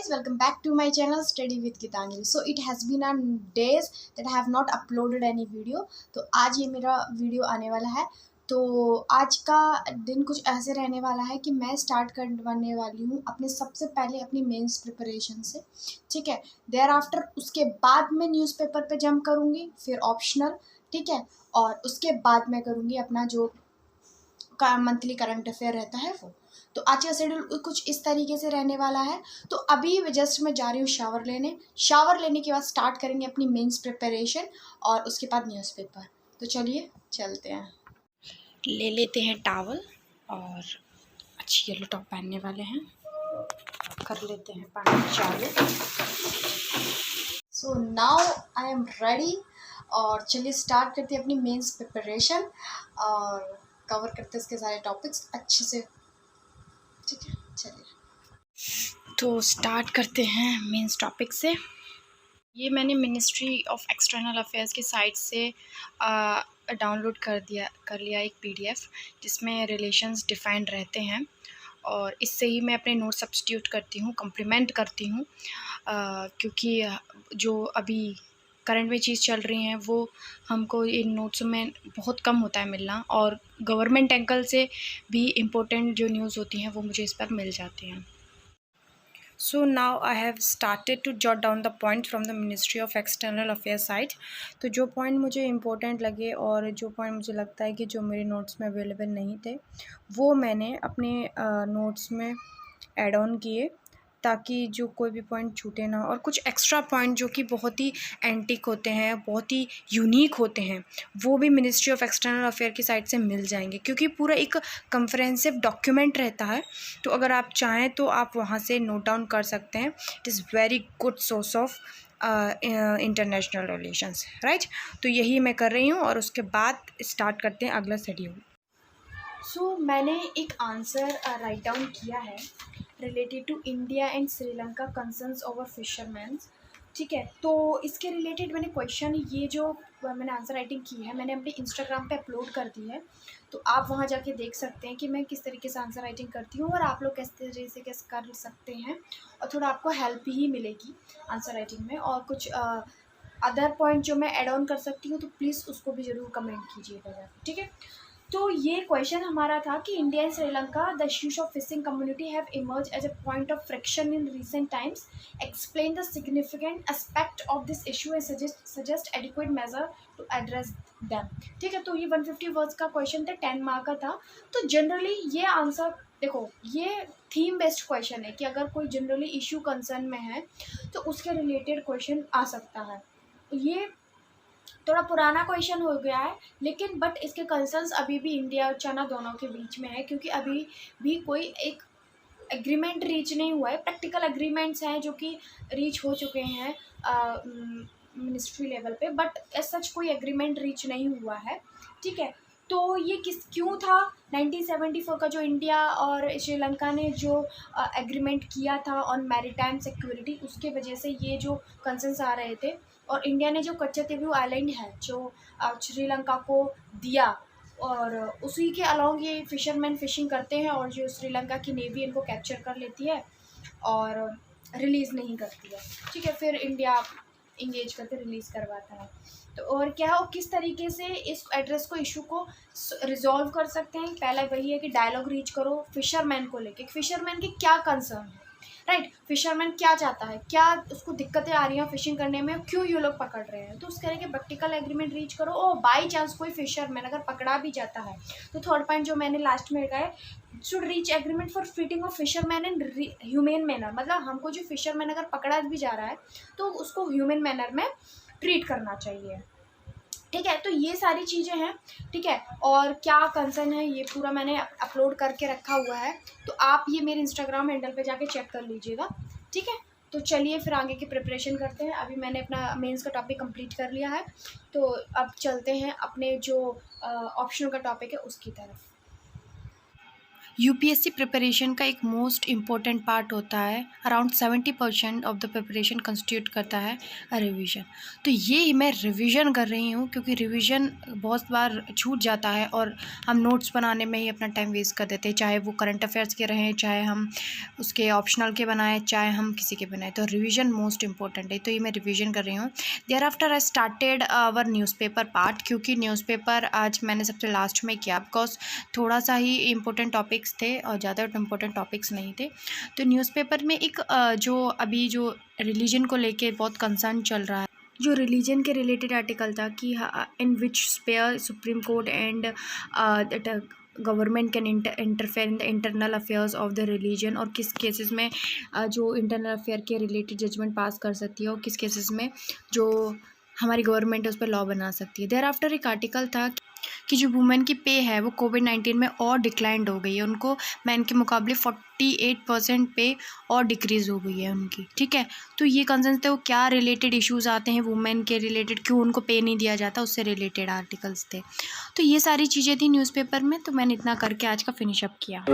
guys, welcome back to my channel Study with Gitanjali. So it has been on days that I have not uploaded any video. तो आज ये मेरा video आने वाला है। तो आज का दिन कुछ ऐसे रहने वाला है कि मैं स्टार्ट करवाने वाली हूँ अपने सबसे पहले अपनी मेंस प्रिपरेशन से, ठीक है। देयर आफ्टर उसके बाद मैं न्यूज़पेपर पे जंप करूँगी, फिर ऑप्शनल, ठीक है। और उसके बाद मैं करूँगी अपना जो मंथली करंट अफेयर रहता है वो। तो आज का शेड्यूल कुछ इस तरीके से रहने वाला है। तो अभी जस्ट मैं जा रही हूँ शावर लेने के बाद स्टार्ट करेंगे अपनी मेंस प्रिपरेशन और उसके बाद न्यूज़पेपर। तो चलिए चलते हैं। ले लेते हैं टॉवल और अच्छी येलो टॉप पहनने वाले हैं, कर लेते हैं पानी चालू। सो नाउ आई एम रेडी और चलिए स्टार्ट करते हैं अपनी मेंस प्रिपरेशन और कवर करते हैं इसके सारे टॉपिक्स अच्छे से, ठीक है। चलिए तो स्टार्ट करते हैं मेंस टॉपिक से। ये मैंने मिनिस्ट्री ऑफ एक्सटर्नल अफेयर्स की साइट से डाउनलोड कर लिया एक पीडीएफ जिसमें रिलेशंस डिफाइंड रहते हैं और इससे ही मैं अपने नोट सब्स्टिट्यूट करती हूँ, कम्प्लीमेंट करती हूँ, क्योंकि जो अभी करंट में चीज़ चल रही हैं वो हमको इन नोट्स में बहुत कम होता है मिलना, और गवर्नमेंट एंगल से भी इम्पोर्टेंट जो न्यूज़ होती हैं वो मुझे इस पर मिल जाती हैं। So now I have started to jot down the point from the ministry of external affairs site. तो जो पॉइंट मुझे इम्पोर्टेंट लगे और जो पॉइंट मुझे लगता है कि जो मेरे नोट्स में अवेलेबल नहीं थे वो मैंने अपने नोट्स में ऐड ऑन किए ताकि जो कोई भी पॉइंट छूटे ना, और कुछ एक्स्ट्रा पॉइंट जो कि बहुत ही एंटिक होते हैं, बहुत ही यूनिक होते हैं, वो भी मिनिस्ट्री ऑफ एक्सटर्नल अफेयर की साइट से मिल जाएंगे, क्योंकि पूरा एक कंप्रहेंसिव डॉक्यूमेंट रहता है। तो अगर आप चाहें तो आप वहाँ से नोट डाउन कर सकते हैं। It is very good source of international relations, right. तो यही मैं कर रही हूँ और उसके बाद स्टार्ट करते हैं अगला शेड्यूल। सो मैंने एक आंसर राइट डाउन किया है related to India and Sri Lanka concerns over fishermans, ठीक है। तो इसके रिलेटेड मैंने क्वेश्चन, ये जो मैंने आंसर राइटिंग की है मैंने अपने इंस्टाग्राम पे अपलोड कर दी है, तो आप वहाँ जाके देख सकते हैं कि मैं किस तरीके से आंसर राइटिंग करती हूँ और आप लोग किस तरीके से कैसे कर सकते हैं, और थोड़ा आपको हेल्प ही मिलेगी आंसर राइटिंग में। और कुछ अदर पॉइंट जो मैं ऐड ऑन कर सकती हूँ तो प्लीज़ उसको भी ज़रूर कमेंट कीजिएगा, ठीक है। तो ये क्वेश्चन हमारा था कि India and Sri Lanka the issues of fishing community have emerge as a point of friction in recent times, explain the significant aspect of this issue and suggest adequate measure to address them, ठीक है। तो ये 150 words का question था, 10 mark का था। तो generally ये आंसर देखो, ये थीम बेस्ड क्वेश्चन है कि अगर कोई जनरली इशू कंसर्न में है तो उसके रिलेटेड क्वेश्चन आ सकता है। ये थोड़ा पुराना क्वेश्चन हो गया है, लेकिन बट इसके कंसर्न्स अभी भी इंडिया और चाइना दोनों के बीच में है, क्योंकि अभी भी कोई एक एग्रीमेंट रीच नहीं हुआ है। प्रैक्टिकल एग्रीमेंट्स हैं जो कि रीच हो चुके हैं मिनिस्ट्री लेवल पे, बट एज सच कोई एग्रीमेंट रीच नहीं हुआ है, ठीक है। तो ये क्यों था, 1974 का जो इंडिया और श्रीलंका ने जो एग्रीमेंट किया था ऑन मैरीटाइम सिक्योरिटी, उसके वजह से ये जो कंसर्न्स आ रहे थे। और इंडिया ने जो कच्चतीवी आइलैंड है जो श्रीलंका को दिया, और उसी के अलावा ये फिशरमैन फिशिंग करते हैं और जो श्रीलंका की नेवी इनको कैप्चर कर लेती है और रिलीज़ नहीं करती है, ठीक है। फिर इंडिया इंगेज करके रिलीज़ करवाता है। तो और क्या और किस तरीके से इस एड्रेस को, इशू को रिजॉल्व कर सकते हैं, पहला वही है कि डायलॉग रीच करो फिशरमैन को लेके, फिशरमैन के क्या कंसर्न है, राइट। फिशरमैन क्या चाहता है, क्या उसको दिक्कतें आ रही हैं फिशिंग करने में, क्यों ये लोग पकड़ रहे हैं, तो उस तरह के प्रैक्टिकल एग्रीमेंट रीच करो। और बाई चांस कोई फिशरमैन अगर पकड़ा भी जाता है तो थर्ड पॉइंट जो मैंने लास्ट में लिखा है, should reach agreement for treating of fisherman in humane manner, मतलब हमको जो फिशरमैन अगर पकड़ा भी जा रहा है तो उसको ह्यूमन मैनर में ट्रीट करना चाहिए, ठीक है। तो ये सारी चीज़ें हैं, ठीक है। और क्या कंसर्न है ये पूरा मैंने अपलोड करके रखा हुआ है, तो आप ये मेरे इंस्टाग्राम हैंडल पे जाके चेक कर लीजिएगा, ठीक है। तो चलिए फिर आगे की प्रिपरेशन करते हैं। अभी मैंने अपना मेंस का टॉपिक कंप्लीट कर लिया है, तो अब चलते हैं अपने जो ऑप्शनल का टॉपिक है उसकी तरफ। यूपीएससी प्रिपरेशन का एक मोस्ट इम्पॉर्टेंट पार्ट होता है। Around 70% of the preparation constitute करता है रिवीजन। तो ये मैं रिवीजन कर रही हूँ क्योंकि रिवीजन बहुत बार छूट जाता है और हम नोट्स बनाने में ही अपना टाइम वेस्ट कर देते हैं, चाहे वो करंट अफेयर्स के रहें, चाहे हम उसके ऑप्शनल के बनाएं, चाहे हम किसी के बनाएं। तो रिवीजन मोस्ट इम्पॉर्टेंट है, तो ये मैं रिवीजन कर रही हूँ। Thereafter I started our newspaper part, क्योंकि न्यूज़पेपर आज मैंने सबसे लास्ट में किया बिकॉज थोड़ा सा ही इम्पोर्टेंट टॉपिक्स थे और ज़्यादा इम्पोर्टेंट टॉपिक्स नहीं थे। तो न्यूज़पेपर में एक जो अभी जो रिलीजन को लेके बहुत कंसर्न चल रहा है, जो रिलीजन के रिलेटेड आर्टिकल था कि in which sphere supreme court and government can interfere in the internal affairs of the religion, और किस केसेस में जो इंटरनल अफेयर के रिलेटेड जजमेंट पास कर सकती है और किस केसेस में जो हमारी गवर्नमेंट है उस पर लॉ बना सकती है। देयर आफ्टर एक आर्टिकल था कि जो वुमेन की पे है वो कोविड-19 में और डिक्लाइंड हो गई है, उनको मैन के मुकाबले 48% पे और डिक्रीज़ हो गई है उनकी, ठीक है। तो ये कंसर्न थे, वो क्या रिलेटेड इश्यूज़ आते हैं वुमेन के रिलेटेड, क्यों उनको पे नहीं दिया जाता, उससे रिलेटेड आर्टिकल्स थे। तो ये सारी चीज़ें थी न्यूज़पेपर में, तो मैंने इतना करके आज का फिनिश अप किया।